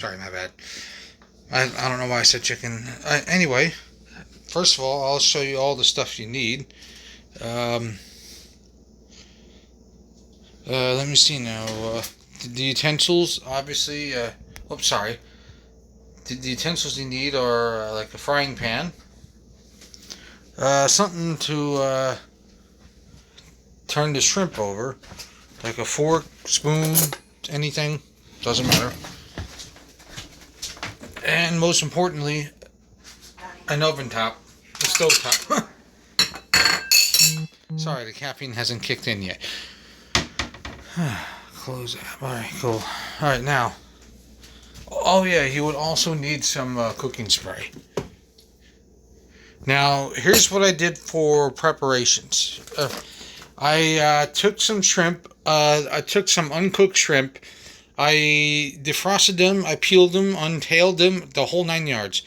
Sorry, my bad. I don't know why I said chicken. Anyway, first of all, I'll show you all the stuff you need. Um, Let me see now. The utensils, obviously. Oops, sorry. The utensils you need are like a frying pan, something to turn the shrimp over, like a fork, spoon, anything, doesn't matter. And most importantly, an oven top, a stove top. Sorry, the caffeine hasn't kicked in yet. Close that. Alright, cool. Alright, now. Oh, yeah, you would also need some cooking spray. Now, here's what I did for preparations. I took some shrimp. I took some uncooked shrimp. I defrosted them. I peeled them, untailed them, the whole 9 yards.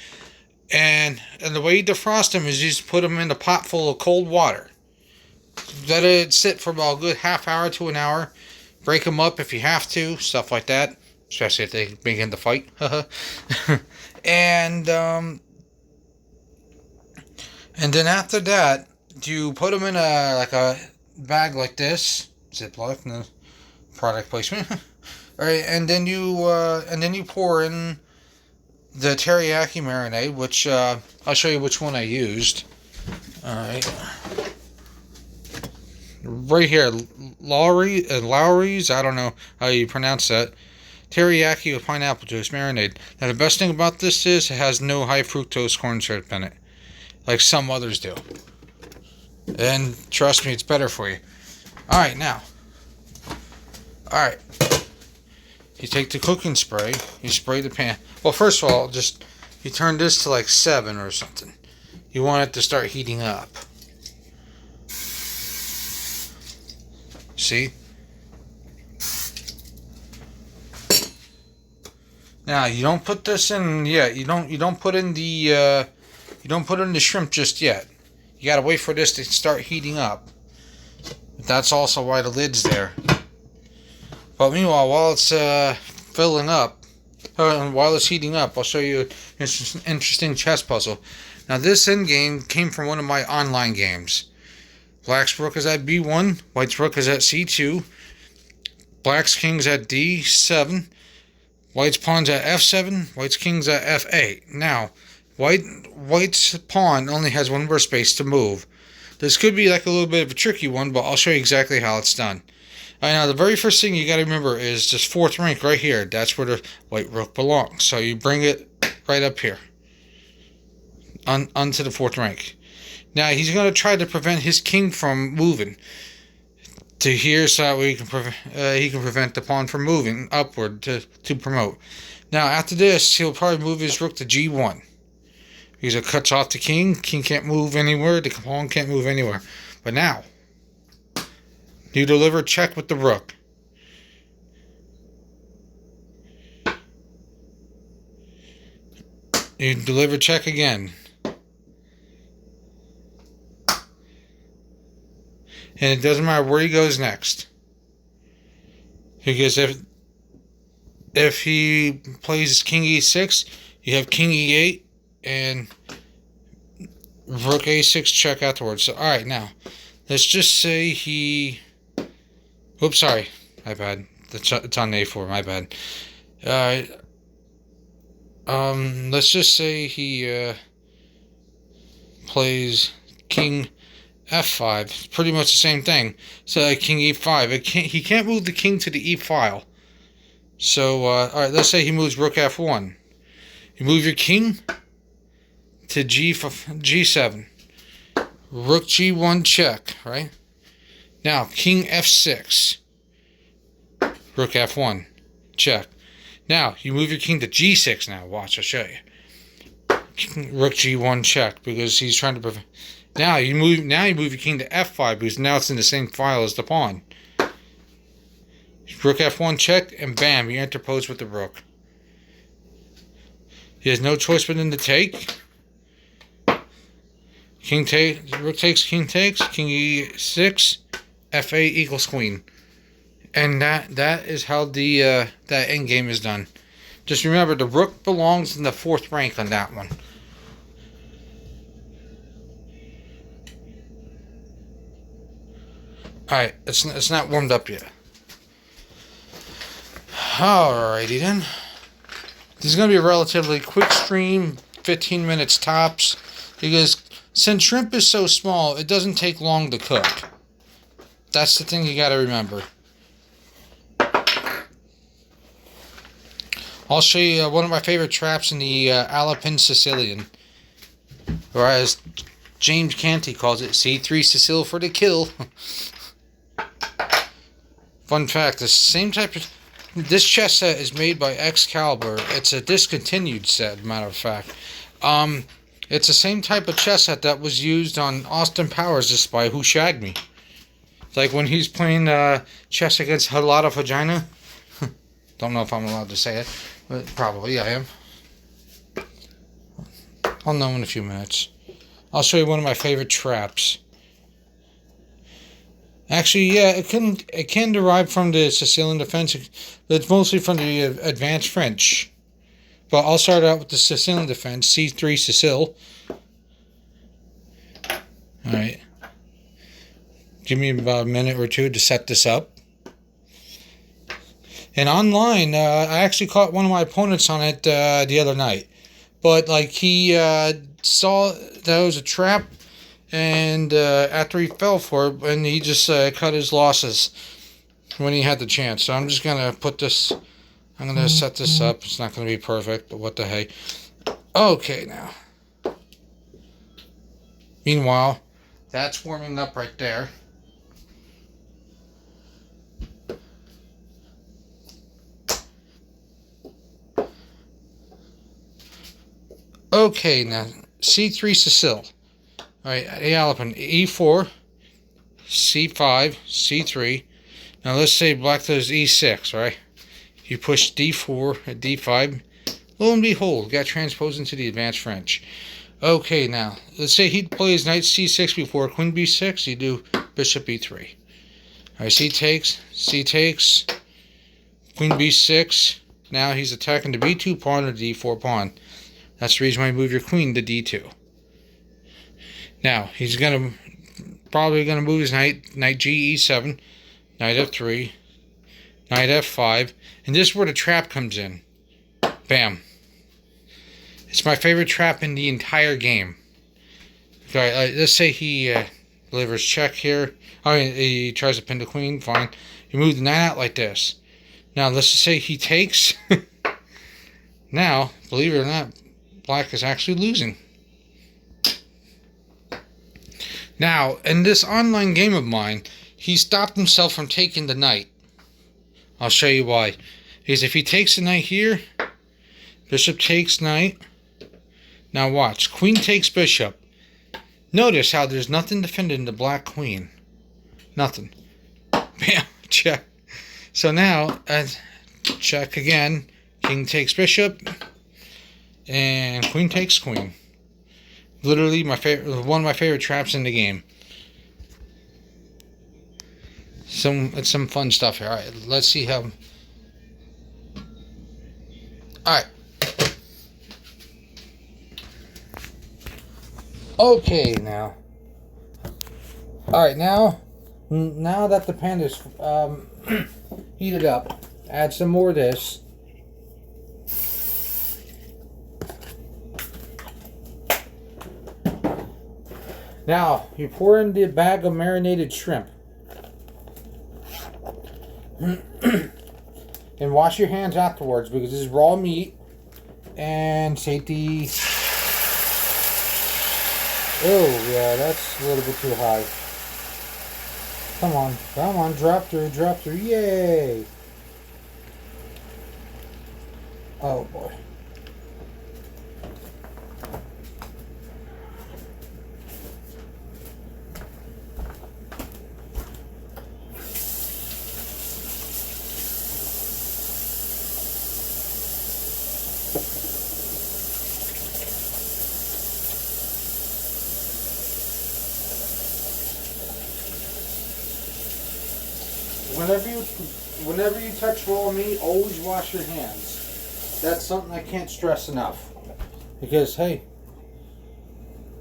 And the way you defrost them is you just put them in a pot full of cold water. Let it sit for about a good half hour to an hour. Break them up if you have to, stuff like that. Especially if they begin to fight. and then after that, you put them in a bag like this, Ziploc, no product placement. All right, and then you pour in the teriyaki marinade, which I'll show you which one I used. All right, right here, Lowry's. I don't know how you pronounce that. Teriyaki with pineapple juice marinade. Now the best thing about this is it has no high fructose corn syrup in it, like some others do. And trust me, it's better for you. All right, now. All right. You take the cooking spray. You spray the pan. Well, first of all, just you turn this to like 7 or something. You want it to start heating up. See? Now you don't put this in yet. You don't put in the shrimp just yet. You gotta wait for this to start heating up. That's also why the lid's there. But meanwhile, while it's filling up, while it's heating up, I'll show you an interesting chess puzzle. Now this end game came from one of my online games. Black's rook is at B1, White's rook is at C2, Black's king's at D7, White's pawn's at F7, White's king's at F8. Now, White's pawn only has one more space to move. This could be like a little bit of a tricky one, but I'll show you exactly how it's done. Alright, now the very first thing you got to remember is this 4th rank right here. That's where the white rook belongs. So you bring it right up here, onto the 4th rank. Now he's going to try to prevent his king from moving to here, so that way he can prevent the pawn from moving upward to promote. Now after this, he'll probably move his rook to G1. Because it cuts off the king. King can't move anywhere. The pawn can't move anywhere. But now, you deliver check with the rook. You deliver check again. And it doesn't matter where he goes next. Because if he plays king e6, you have king e8 and rook a6 check afterwards. So, alright, now, let's just say he... Oops, sorry. My bad. It's on a4, my bad. Alright. Let's just say he plays king f5. It's pretty much the same thing. So king e5. He can't move the king to the e file. So alright, let's say he moves rook f1. You move your king to G7. Rook G1 check, right? Now king f6. Rook f1 check. Now you move your king to G6 now. Watch, I'll show you. Rook G1 check, because he's trying to prevent. Now you move your king to f5, because now it's in the same file as the pawn. Rook f1 check, and bam, you interpose with the rook. He has no choice but to take. King takes, rook takes, king e6, f8 equals queen. And that is how the that end game is done. Just remember, the rook belongs in the 4th rank on that one. Alright, it's not warmed up yet. Alrighty then. This is going to be a relatively quick stream, 15 minutes tops, because since shrimp is so small, it doesn't take long to cook. That's the thing you got to remember. I'll show you one of my favorite traps in the Alpine Sicilian, or as James Canty calls it, C3 Sicil for the kill. Fun fact, the same type of... This chess set is made by Excalibur. It's a discontinued set, matter of fact. It's the same type of chess set that was used on Austin Powers, The Spy Who Shagged Me. Like when he's playing chess against Halada Vagina. Don't know if I'm allowed to say it, but probably I am. I'll know in a few minutes. I'll show you one of my favorite traps. Actually, yeah, it can derive from the Sicilian defense, but it's mostly from the advanced French. But I'll start out with the Sicilian defense, C3 Sicil. Alright. Give me about a minute or two to set this up. And online, I actually caught one of my opponents on it the other night. But, like, he saw that it was a trap, and after he fell for it, and he just cut his losses when he had the chance. So I'm just going to put this, I'm going to set this up. It's not going to be perfect, but what the hey. Okay, now. Meanwhile, that's warming up right there. Okay, now, C3 Sicil. Alright, Alpine, E4, C5, C3. Now let's say black does E6, right? You push D4 at D5. Lo and behold, got transposed into the advanced French. Okay, now, let's say he plays knight C6 before queen B6. You do bishop E3. Alright, C takes, queen B6. Now he's attacking the B2 pawn or the D4 pawn. That's the reason why you move your queen to D2. Now, he's probably going to move his knight G, E7, knight F3, knight F5, and this is where the trap comes in. Bam. It's my favorite trap in the entire game. Okay, let's say he delivers check here. I mean, he tries to pin the queen, fine. You move the knight out like this. Now, let's just say he takes. Now, believe it or not, black is actually losing. Now, in this online game of mine, he stopped himself from taking the knight. I'll show you why. Because if he takes the knight here, bishop takes knight. Now watch, queen takes bishop. Notice how there's nothing defending the black queen. Nothing. Bam, check. So now, check again. King takes bishop. And queen takes queen. Literally one of my favorite traps in the game. It's some fun stuff here. Alright, let's see how. Alright. Okay, now. Alright, now that the pan is heated up, add some more of this. Now, you pour in the bag of marinated shrimp. And wash your hands afterwards because this is raw meat. And safety. Oh, yeah, that's a little bit too high. Come on, drop through, yay! Oh boy. Whenever you touch raw meat, always wash your hands. That's something I can't stress enough. Because, hey,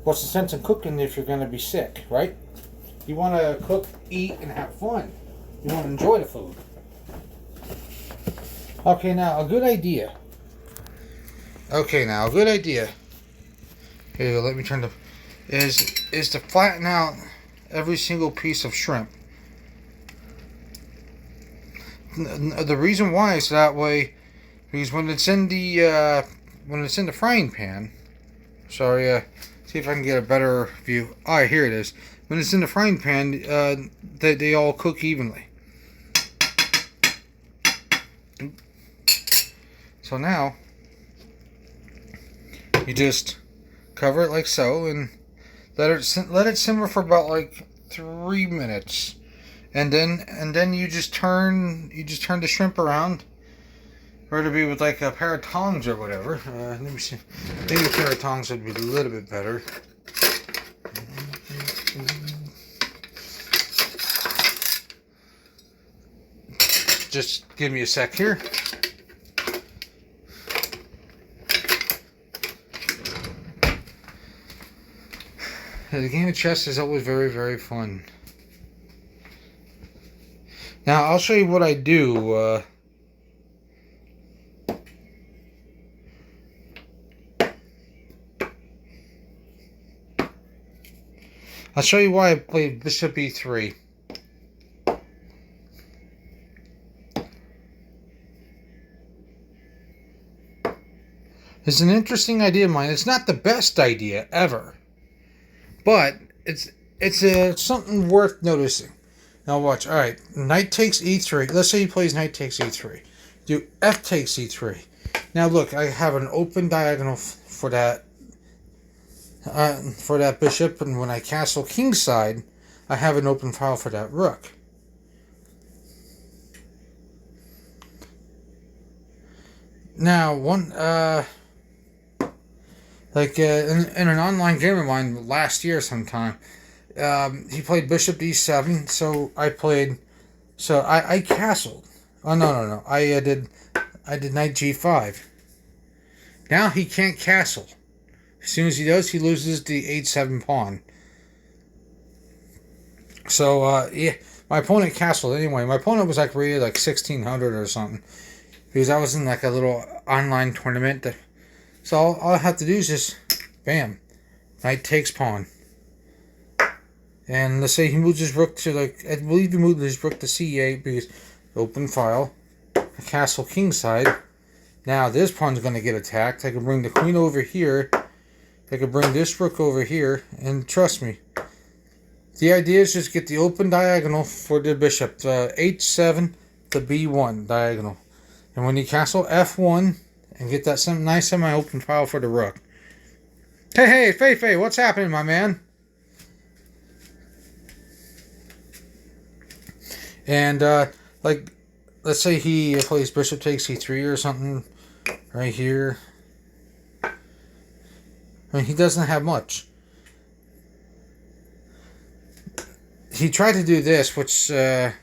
what's the sense in cooking if you're going to be sick, right? You want to cook, eat, and have fun. You want to enjoy the food. Okay, now, a good idea. Okay, let me turn the... Is to flatten out every single piece of shrimp. The reason why is that way, because when it's in the frying pan, sorry, see if I can get a better view. Alright, here it is. When it's in the frying pan, they all cook evenly. So now, you just cover it like so, and let it simmer for about like 3 minutes, and then you just turn the shrimp around, or to be with like a pair of tongs or whatever. Let me see. I think a pair of tongs would be a little bit better. Just give me a sec here. The game of chess is always very, very fun. Now, I'll show you what I do. I'll show you why I played Bishop E3. It's an interesting idea of mine. It's not the best idea ever, but it's something worth noticing. Now watch. All right, knight takes e3. Let's say he plays knight takes e3. Do f takes e3. Now look, I have an open diagonal for that bishop, and when I castle kingside, I have an open file for that rook. Now in an online game of mine last year sometime, he played bishop d7, so I castled. Oh no. I did knight g5. Now he can't castle. As soon as he does, he loses the h7 pawn. So yeah, my opponent castled anyway. My opponent was like rated like 1600 or something, because I was in like a little online tournament. So all I have to do is just, bam, knight takes pawn. And let's say he moves his rook to, like, I believe he moved his rook to c8 because open file, castle kingside. Now this pawn's going to get attacked. I can bring the queen over here. I can bring this rook over here. And trust me, the idea is just get the open diagonal for the bishop. The h7 to b1 diagonal. And when you castle f1, and get that nice semi-open file for the rook. Hey, Fei, what's happening, my man? And, like, let's say he plays bishop takes e3 or something right here. I mean, he doesn't have much. He tried to do this, which, hey,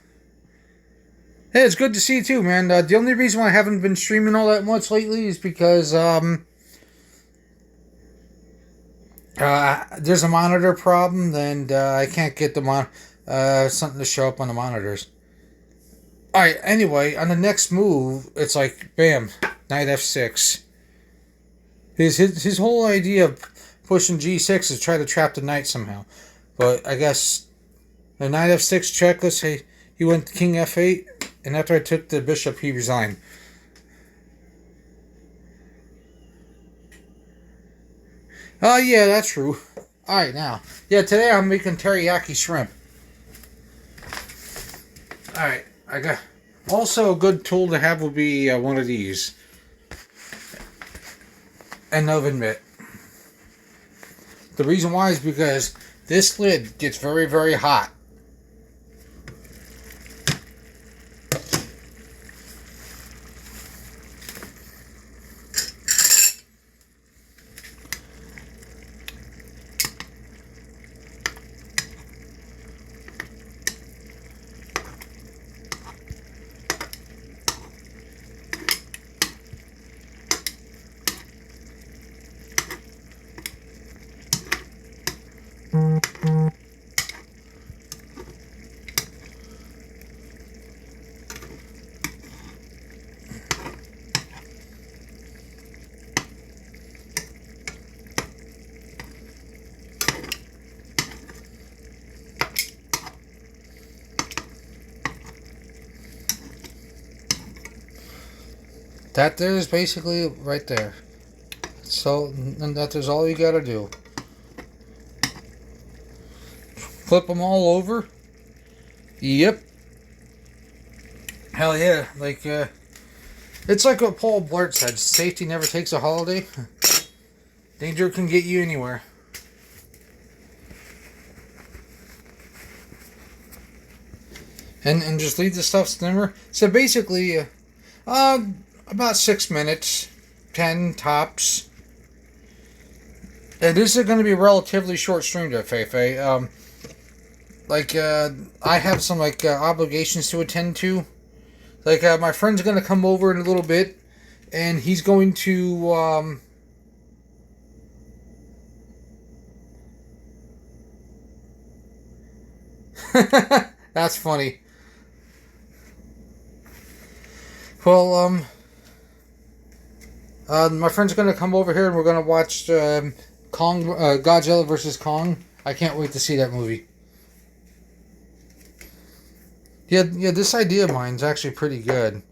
it's good to see you too, man. The only reason why I haven't been streaming all that much lately is because there's a monitor problem, and I can't get the something to show up on the monitors. Alright, anyway, on the next move, it's like, bam, knight f6. His whole idea of pushing g6 is try to trap the knight somehow. But I guess the knight f6 check, let's say he went king f8. And after I took the bishop, he resigned. Oh, yeah, that's true. Alright, now. Yeah, today I'm making teriyaki shrimp. Alright, I got... Also, a good tool to have would be one of these. An oven mitt. The reason why is because this lid gets very, very hot. That there is basically right there. So, and that is all you gotta do. Flip them all over. Yep. Hell yeah. Like, it's like what Paul Blart said. Safety never takes a holiday. Danger can get you anywhere. And just leave the stuff simmer. So basically, about 6 minutes. 10 tops. And this is going to be a relatively short stream there, Feifei. I have some, obligations to attend to. My friend's going to come over in a little bit, and he's going to, That's funny. Well, my friend's going to come over here, and we're going to watch, Godzilla vs. Kong. I can't wait to see that movie. Yeah, this idea of mine's actually pretty good.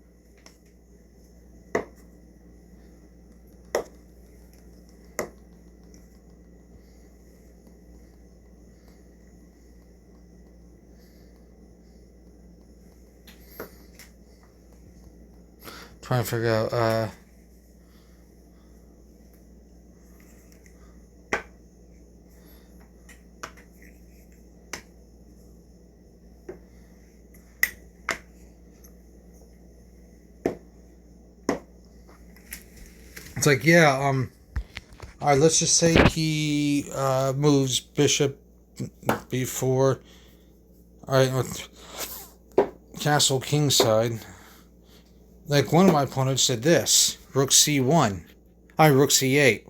Trying to figure out, It's like, yeah, alright, let's just say he, moves bishop before, alright, with castle king side. Like, one of my opponents said this, rook c1, rook c8.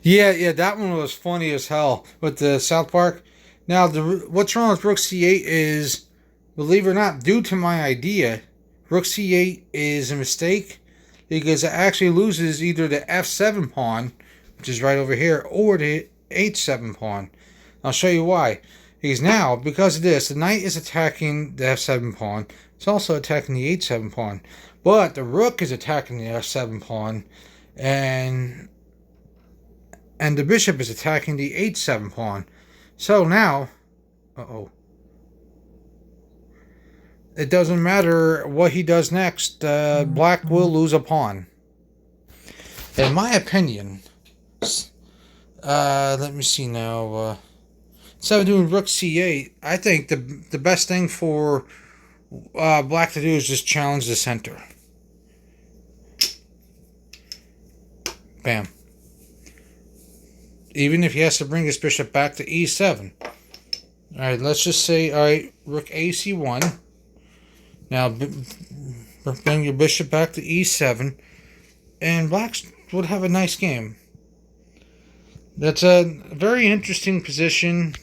Yeah, that one was funny as hell with the South Park. Now, what's wrong with rook c8 is, believe it or not, due to my idea, rook c8 is a mistake because it actually loses either the f7 pawn, which is right over here, or the h7 pawn. I'll show you why. Because now, because of this, the knight is attacking the f7 pawn. It's also attacking the h7 pawn. But the rook is attacking the f7 pawn, and the bishop is attacking the h7 pawn. So now, it doesn't matter what he does next. Black will lose a pawn. In my opinion, let me see now. Instead of doing rook c8, I think the best thing for black to do is just challenge the center. Bam. Even if he has to bring his bishop back to e7. Alright, let's just say, alright, rook ac1. Now, bring your bishop back to e7. And blacks would have a nice game. That's a very interesting position.